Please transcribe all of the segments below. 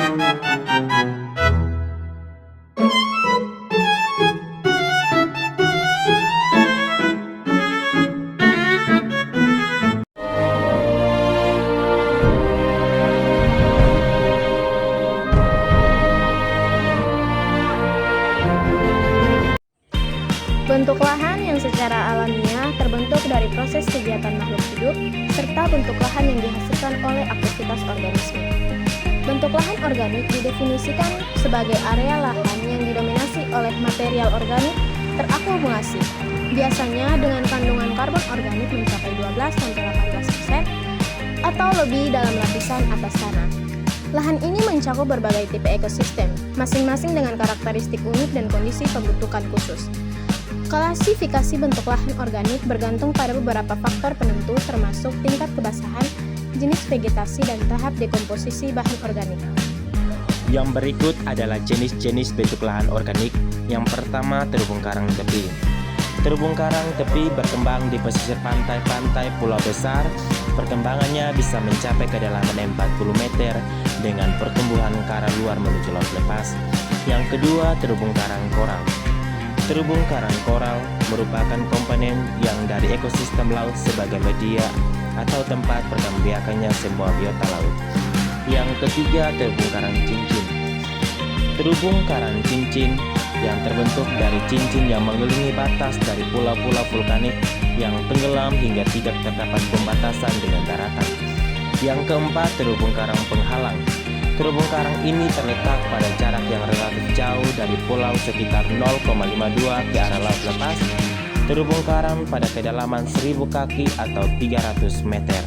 Bentuk lahan yang secara alamiah terbentuk dari proses kegiatan makhluk hidup serta bentuk lahan yang dihasilkan oleh aktivitas organisme. Bentuk lahan organik didefinisikan sebagai area lahan yang didominasi oleh material organik terakumulasi, biasanya dengan kandungan karbon organik mencapai 12-18% atau lebih dalam lapisan atas tanah. Lahan ini mencakup berbagai tipe ekosistem, masing-masing dengan karakteristik unik dan kondisi pembentukan khusus. Klasifikasi bentuk lahan organik bergantung pada beberapa faktor penentu termasuk tingkat kebasahan, jenis vegetasi, dan tahap dekomposisi bahan organik. Yang berikut adalah jenis-jenis bentuk lahan organik. Yang pertama, terumbu karang tepi. Terumbu karang tepi berkembang di pesisir pantai-pantai pulau besar. Perkembangannya bisa mencapai kedalaman 40 meter dengan pertumbuhan karang luar menuju laut lepas. Yang kedua, terumbu karang koral. Terumbu karang koral merupakan komponen yang dari ekosistem laut sebagai media atau tempat perkembangannya semua biota laut. Yang ketiga, terumbu karang cincin. Terumbu karang cincin yang terbentuk dari cincin yang mengelilingi batas dari pulau-pulau vulkanik yang tenggelam hingga tidak terdapat pembatasan dengan daratan. Yang keempat, terumbu karang penghalang. Terumbu karang ini terletak pada jarak yang relatif jauh dari pulau sekitar 0,52 ke arah laut lepas. Terumbu karang pada kedalaman 1000 kaki atau 300 meter.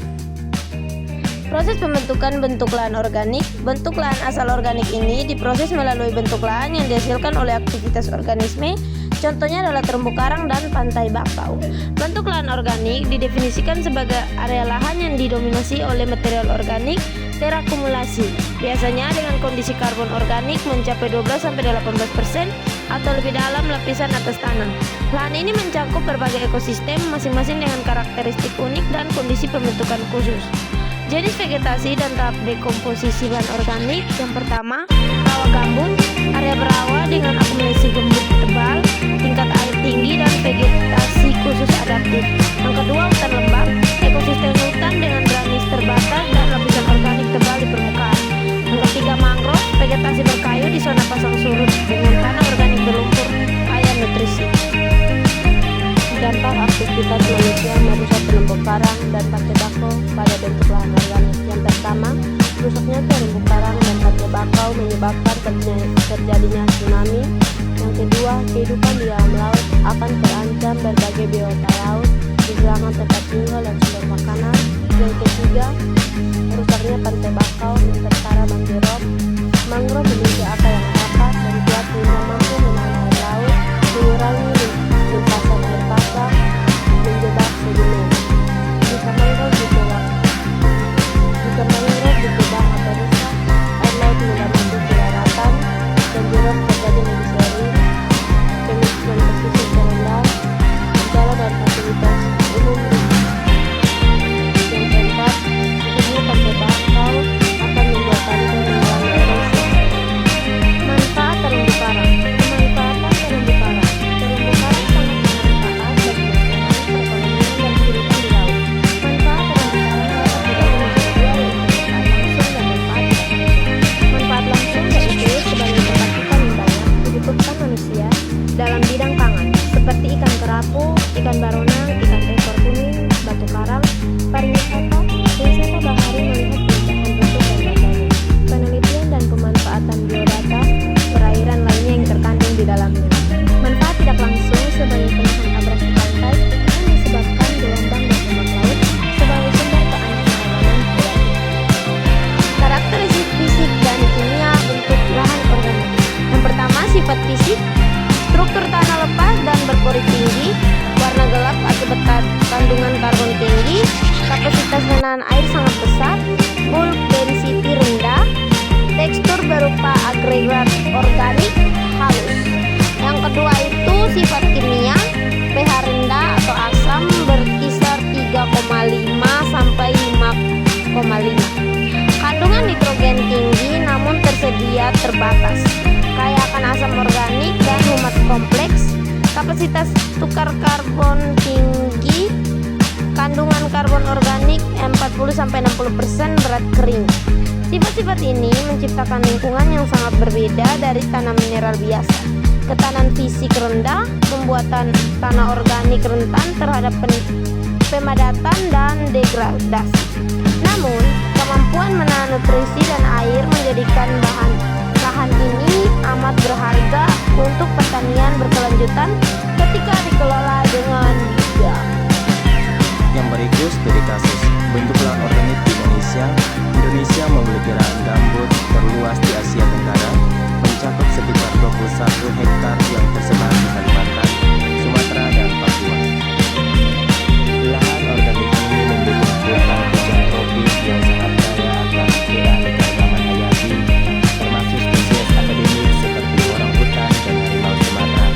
Proses pembentukan bentuk lahan organik. Bentuk lahan asal organik ini diproses melalui bentuk lahan yang dihasilkan oleh aktivitas organisme. Contohnya adalah terumbu karang dan pantai bakau. Bentuk lahan organik didefinisikan sebagai area lahan yang didominasi oleh material organik terakumulasi, biasanya dengan kondisi karbon organik mencapai 12-18% atau lebih dalam lapisan atas tanah. Lahan ini mencakup berbagai ekosistem masing-masing dengan karakteristik unik dan kondisi pembentukan khusus. Jenis vegetasi dan tahap dekomposisi bahan organik. Yang pertama, rawa gambut, area berawa dengan akumulasi gembut tebal, tingkat air tinggi dan vegetasi khusus adaptif. Yang kedua, hutan lembab, ekosistem hutan dengan granis terbatas dan lapisan organik tebal di permukaan. Yang ketiga, mangrove, vegetasi berkayu di zona pasang surut dengan tanah organik berlumpur kaya nutrisi. Dampak aktivitas manusia merusak terumbu karang dan pantai bakau pada bentuk lahan organik. Yang pertama, rusaknya terumbu karang dan pantai bakau menyebabkan terjadinya tsunami. Yang kedua, kehidupan di alam laut akan terancam berbagai biota laut, kehilangan tempat tinggal dan sumber makanan. Yang ketiga, rusaknya pantai bakau yang terkara mangrove. Mangrove memiliki akar yang rapat dan kuat sehingga mampu menahan air laut, mengurangi limpasan air pasang, menjebak sedimen. Jika mangrove ditebang atau rusak, air laut mudah masuk ke daratan dan jeruk terjadi lebih sering, kemiskinan pesisir terendah, jalan dan fasilitas umum. Yang keempat, rusaknya pantai bakau akan membuat pantai mengalami erosi. Manfaat terumbu karang. Pemanfaatan terumbu karang. Terumbu karang sangat bermanfaat bagi lingkungan, perekonomian, dan kehidupan di laut. Manfaat terumbu karang dapat dibagi menjadi dua, yaitu manfaat langsung dan manfaat langsung, yaitu sebagai tempat ikan yang banyak dibutuhkan manusia dalam bidang pangan, seperti ikan kerapu, ikan baronang, ikan ekor kuning, batu karang. Pariwisata, wisata bahari melihat perubahan bentuk dan datanya, penelitian dan pemanfaatan biodata, perairan lainnya yang terkandung di dalamnya. Manfaat tidak langsung sebagai penahan abrasi pantai yang disebabkan gelombang dan ombak laut sebagai sumber keanekaragaman hayati. Karakteristik fisik dan kimia bentuk lahan organik. Yang pertama, sifat fisik. Struktur tanah lepas dan berpori tinggi, warna gelap akibat kandungan karbon tinggi, kapasitas menahan air sangat besar, bulk density rendah, tekstur berupa agregat organik halus. Yang kedua itu sifat kimia, pH rendah atau asam berkisar 3,5 sampai 5,5. Kandungan nitrogen tinggi namun tersedia intensitas tukar karbon tinggi, kandungan karbon organik 40-60%, berat kering. Sifat-sifat ini menciptakan lingkungan yang sangat berbeda dari tanah mineral biasa. Ketahanan fisik rendah, pembuatan tanah organik rentan terhadap pemadatan dan degradasi. Namun, kemampuan menahan nutrisi dan air menjadikan lahan ini amat berharga untuk pertanian berkelanjutan ketika dikelola dengan bijak. Yang berikut studi kasus bentuk lahan organik di Indonesia. Indonesia memiliki lahan gambut terluas di Asia Tenggara, mencakup sekitar 21 hektar yang tersebar di Kalimantan, Sumatera, dan Papua. Lahan organik ini mendukung hutan hujan tropis yang sangat kaya akan keanekaragaman hayati, termasuk spesies endemik seperti orang hutan dan harimau Sumatera.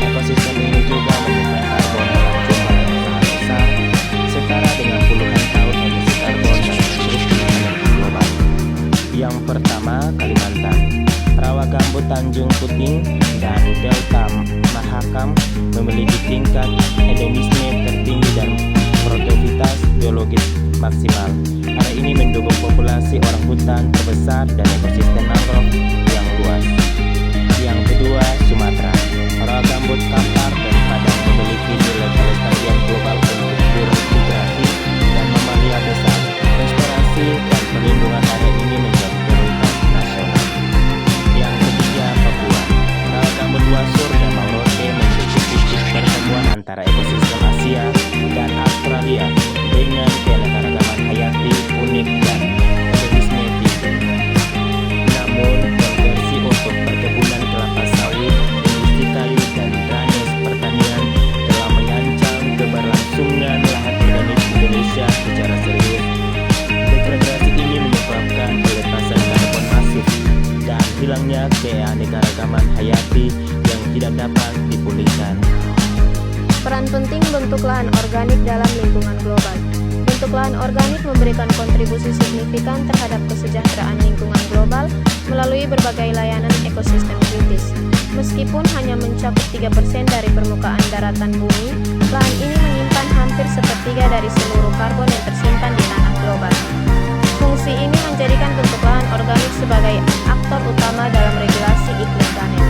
Ekosistem ini juga menyimpan karbon dalam jumlah yang sangat besar, setara dengan puluhan tahun emisi karbon dan emisi energi global. Yang pertama, Kalimantan. Rawa gambut Tanjung Puting dan Delta Mahakam memiliki tingkat endemisme tertinggi dan produktivitas biologis maksimal. Area ini mendukung populasi orang hutan terbesar dan ekosistem mangrove yang luas. Yang kedua, Sumatera. Rawa gambut Kampar dan Padang memiliki nilai kelestarian global untuk biogeografi dan mamalia besar. Restorasi dan perlindungan area ini menjadi prioritas nasional. Yang ketiga, Papua. Rawa gambut Wasur dan Maroke menjadi titik pertemuan antara ekosistem Asia dan Australia dengan keanekaragaman hayati unik dan endemisme tinggi. Namun, konversi untuk perkebunan kelapa sawit, industri kayu, dan drainase pertanian telah mengancam keberlangsungan lahan organik Indonesia secara serius. Degradasi ini menyebabkan pelepasan karbon masif dan hilangnya keanekaragaman hayati yang tidak dapat dipulihkan. Peran penting bentuk lahan organik dalam lingkungan global. Bentuk lahan organik memberikan kontribusi signifikan terhadap kesejahteraan lingkungan global melalui berbagai layanan ekosistem kritis. Meskipun hanya mencakup 3% dari permukaan daratan bumi, lahan ini menyimpan hampir sepertiga dari seluruh karbon yang tersimpan di tanah global. Fungsi ini menjadikan bentuk lahan organik sebagai aktor utama dalam regulasi iklim planet.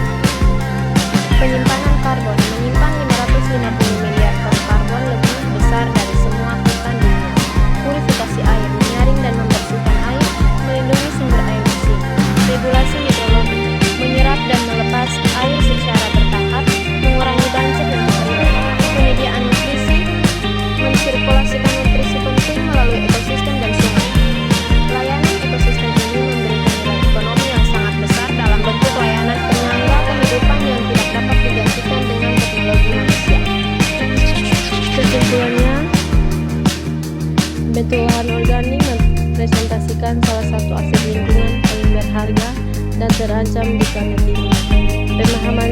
Penyimpanan karbon menyimpan 550 miliar ton karbon, lebih besar dari semua hutan dunia. Purifikasi air, menyaring dan membersihkan air, melindungi sumber air bersih. Regulasi hidrologi, menyerap dan melepas air secara bertahap, mengurangi banjir dan kekeringan. Penyediaan nutrisi, mensirkulasikan nutrisi penting melalui ekosistem dan sungai. Layanan ekosistem ini memberikan nilai ekonomi yang sangat besar dalam bentuk layanan penyangga kehidupan yang tidak dapat digantikan dengan teknologi manusia. Kesimpulannya, bentuk lahan organik merepresentasikan salah satu aset lingkungan paling berharga dan terancam di planet ini. Pemahaman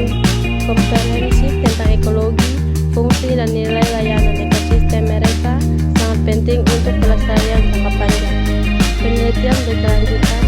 komprehensif tentang ekologi, fungsi, dan nilai layanan ekosistem mereka sangat penting untuk kelestarian jangka panjang. Penelitian berkelanjutan